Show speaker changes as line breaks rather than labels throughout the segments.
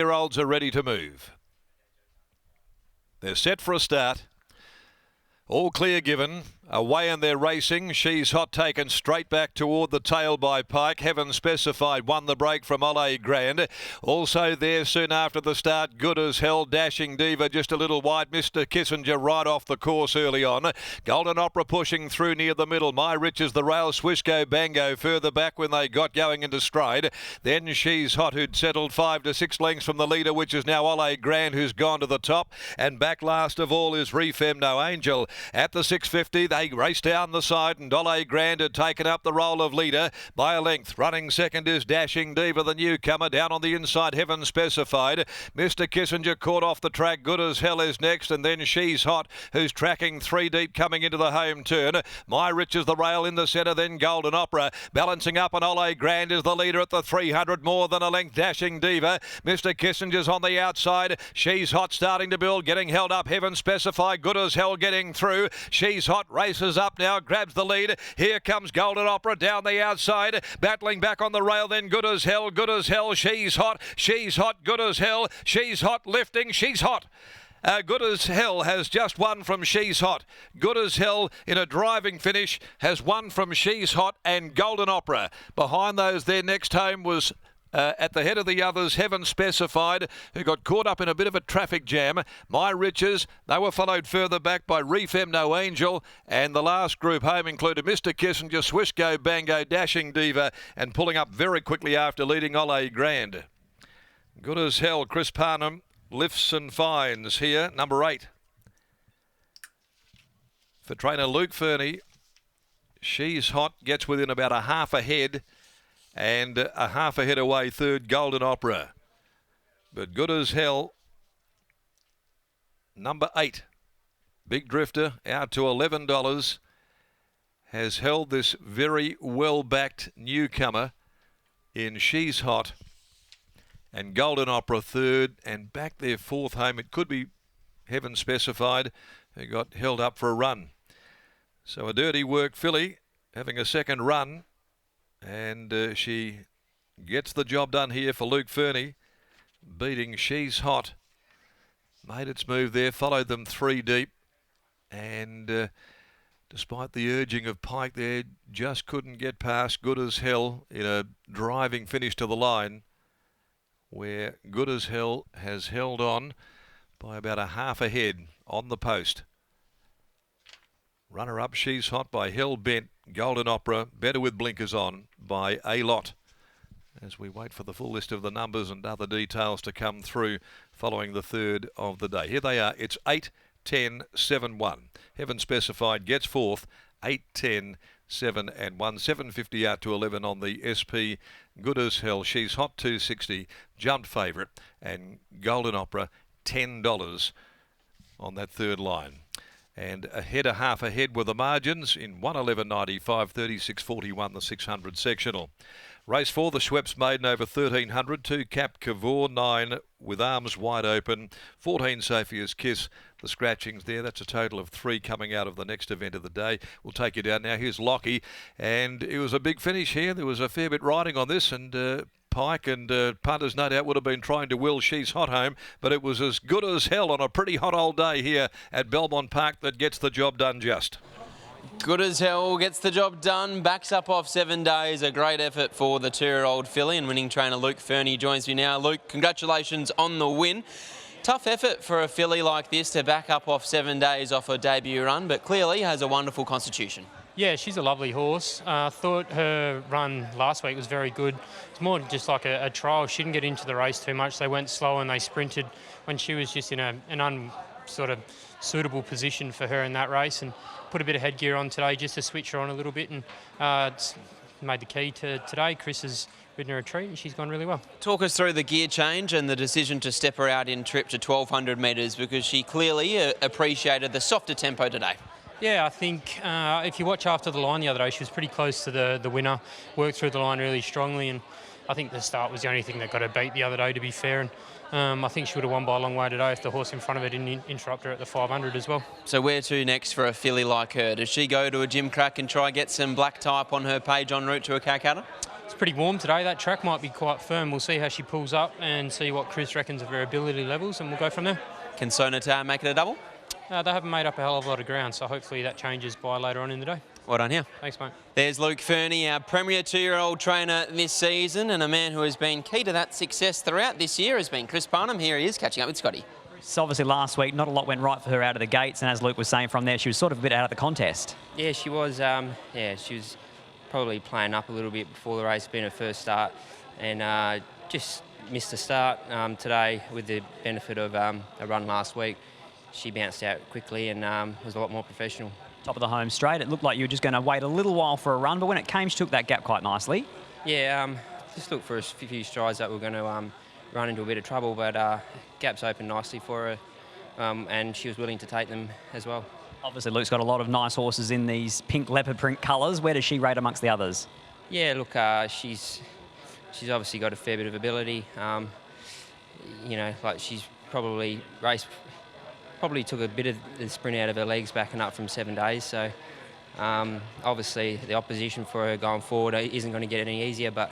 2-year-olds are ready to move. They're set for a start. All clear given. Away and they're racing. She's Hot taken straight back toward the tail by Pike. Heaven Specified won the break from Ole Grand. Also there soon after the start, Good as Hell, Dashing Diva just a little wide. Mr. Kissinger right off the course early on. Golden Opera pushing through near the middle. My Riches, the Rail, Swishco Bango further back when they got going into stride. Then She's Hot, who'd settled 5 to 6 lengths from the leader, which is now Ole Grand, who's gone to the top. And back last of all is Refem No Angel. At the 650, they raced down the side, and Ole Grand had taken up the role of leader by a length. Running second is Dashing Diva, the newcomer. Down on the inside, Heaven Specified. Mr. Kissinger caught off the track. Good as Hell is next, and then She's Hot, who's tracking 3 deep coming into the home turn. My Riches, the Rail in the centre, then Golden Opera. Balancing up, and Ole Grand is the leader at the 300, more than a length. Dashing Diva. Mr. Kissinger's on the outside. She's Hot starting to build, getting held up. Heaven Specified, Good as Hell getting through. She's Hot races up now, grabs the lead. Here comes Golden Opera down the outside, battling back on the rail, then Good as Hell, Good as Hell, She's Hot, Good as Hell, She's Hot lifting, She's Hot. Good as Hell has just won from She's Hot. Good as Hell in a driving finish has won from She's Hot and Golden Opera. Behind those, their next home was at the head of the others, Heaven Specified, who got caught up in a bit of a traffic jam. My Riches, they were followed further back by Refem No Angel, and the last group home included Mr. Kissinger, Swishco Bango, Dashing Diva, and pulling up very quickly after leading Ole Grand. Good as Hell, Chris Parnham lifts and finds here, number 8. For trainer Luke Fernie, She's Hot gets within about a half a head, and a half a head away third, Golden Opera. But Good as Hell, number 8, Big Drifter, out to $11, has held this very well-backed newcomer in She's Hot and Golden Opera third, and back their fourth home. It could be Heaven Specified, who got held up for a run. So a dirty work filly having a second run. And she gets the job done here for Luke Fernie, beating She's Hot. Made its move there, followed them 3 deep, and despite the urging of Pike there, just couldn't get past Good as Hell in a driving finish to the line, where Good as Hell has held on by about a half a head on the post. Runner-up, She's Hot by Hell Bent. Golden Opera, Better with Blinkers On by A Lot. As we wait for the full list of the numbers and other details to come through following the third of the day. Here they are. It's 8, 10, 7, 1. Heaven Specified gets fourth. 8, 10, 7 and 1. 750 out to 11 on the SP. Good as Hell. She's Hot 260. Jumped favourite. And Golden Opera $10 on that third line. And a half ahead with the margins in 1:11.95, 36.41 the 600 sectional. Race 4, the Schweppes Maiden over 1300, 2 Cap Cavour, 9 With Arms Wide Open, 14 Sophia's Kiss. The scratchings there, that's a total of 3 coming out of the next event of the day. We'll take you down now. Here's Lockie, and it was a big finish here. There was a fair bit riding on this, and Pike and punters no doubt would have been trying to will She's Hot home, but it was as good as hell on a pretty hot old day here at Belmont Park that gets the job done just.
Good as Hell gets the job done, backs up off 7 days. A great effort for the 2-year-old filly, and winning trainer Luke Fernie joins me now. Luke, congratulations on the win. Tough effort for a filly like this to back up off 7 days off her debut run, but clearly has a wonderful constitution.
Yeah, she's a lovely horse. I thought her run last week was very good. It's more just like a trial. She didn't get into the race too much. They went slow and they sprinted when she was just in an sort of suitable position for her in that race, and put a bit of headgear on today just to switch her on a little bit, and it's made the key to today. Chris has ridden her a treat and she's gone really well. Talk us through the gear change and the decision to step her out in trip to 1200 metres, because she clearly appreciated the softer tempo today. Yeah, I think if you watch after the line the other day, she was pretty close to the winner, worked through the line really strongly, and I think the start was the only thing that got her beat the other day, to be fair. And I think she would have won by a long way today if the horse in front of her didn't interrupt her at the 500 as well. So where to next for a filly like her? Does she go to a gym crack and try get some black type on her page en route to a Calcutta? It's pretty warm today. That track might be quite firm. We'll see how she pulls up and see what Chris reckons of her ability levels, and we'll go from there.
Can Sonata make it a double?
They haven't made up a hell of a lot of ground, so hopefully that changes by later on in the day.
Well done here.
Thanks, mate.
There's Luke Fernie, our premier 2-year-old trainer this season, and a man who has been key to that success throughout this year has been Chris Parnham. Here he is catching up with Scotty.
So obviously last week, not a lot went right for her out of the gates, and as Luke was saying from there, she was sort of a bit out of the contest.
Yeah, she was. She was probably playing up a little bit before the race, being her first start, and just missed the start today. With the benefit of a run last week, she bounced out quickly and was a lot more professional.
Top of the home straight, it looked like you were just going to wait a little while for a run, but when it came, she took that gap quite nicely.
Yeah, just looked for a few strides that were going to run into a bit of trouble, but gaps opened nicely for her, and she was willing to take them as well.
Obviously, Luke's got a lot of nice horses in these pink leopard print colours. Where does she rate amongst the others?
Yeah, look, she's obviously got a fair bit of ability. Like she's probably took a bit of the sprint out of her legs backing up from 7 days. So obviously the opposition for her going forward isn't going to get any easier, but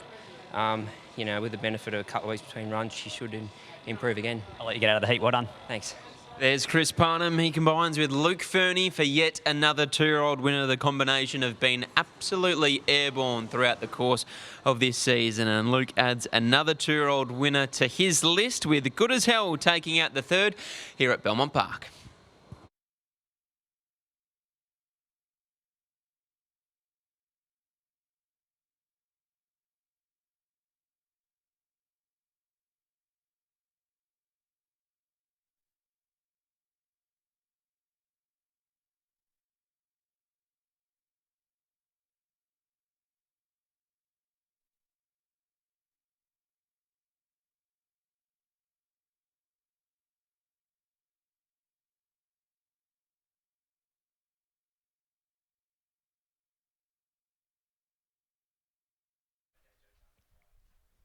with the benefit of a couple of weeks between runs, she should improve again.
I'll let you get out of the heat. Well done.
Thanks.
There's Chris Parnham. He combines with Luke Fernie for yet another 2-year-old winner. The combination have been absolutely airborne throughout the course of this season, and Luke adds another 2-year-old winner to his list, with Good As Hell taking out the third here at Belmont Park.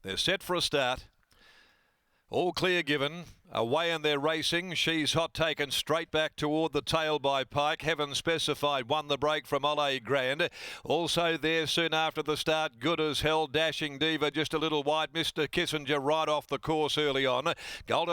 They're set for a start. All clear given. Away and they're racing. She's Hot taken straight back toward the tail by Pike. Heaven Specified won the break from Ole Grand. Also there soon after the start, Good As Hell. Dashing Diva just a little wide. Mr. Kissinger right off the course early on. Golden